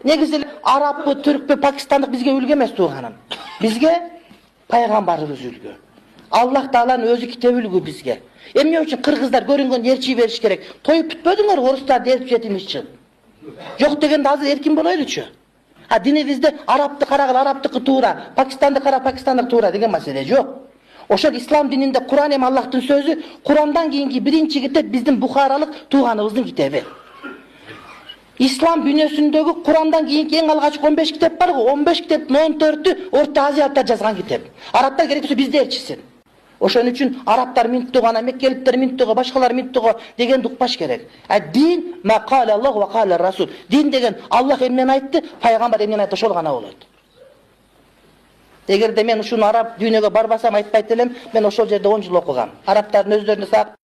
Негизи арабпы, түркпү, пакистандык бизге үлгү эмес тууганым. Бизге пайгамбарыбыз үлгү. Аллах Тааланын өзү китеби үлгү бизге. Эмне үчүн кыргыздар көрүнгөн элчи бериш керек? Тоюп бүтпөдүңөр орустарды эрип жетимиш үчүн. Жок дегенде азыр эркин болойлучу. Динибизде арабты карагыла, арабтыкы туура, Пакистанды кара, Пакистандык туура деген маселе жок. Ошол ислам дининде Куран эми Аллахтын сөзү, Курандан кийинки биринчи китеп биздин бухаралык тууганыбыздын китеби. Ислам дүйнөсүндөгү Курандан кийинки эң алгачкы 15 китеп бар го, 15 китептин 14-ü Орто Азияда жазган китеп. Арабтар керек болсо бизде элчисин. Ошон үчүн арабтар минттугана, меккеликтер минттуга, башкалар минттуга дегенди укпаш керек. Дин ма кала Аллах ва кала Расул. Дин деген Аллах эмнени айтты, пайгамбар эмнени айтты, ошол гана болот. Эгерде мен ушуну араб дүйнөгө барбасам айтпайт элем, мен ошол жерде 10 жыл окугам. Арабтардын өздөрүнө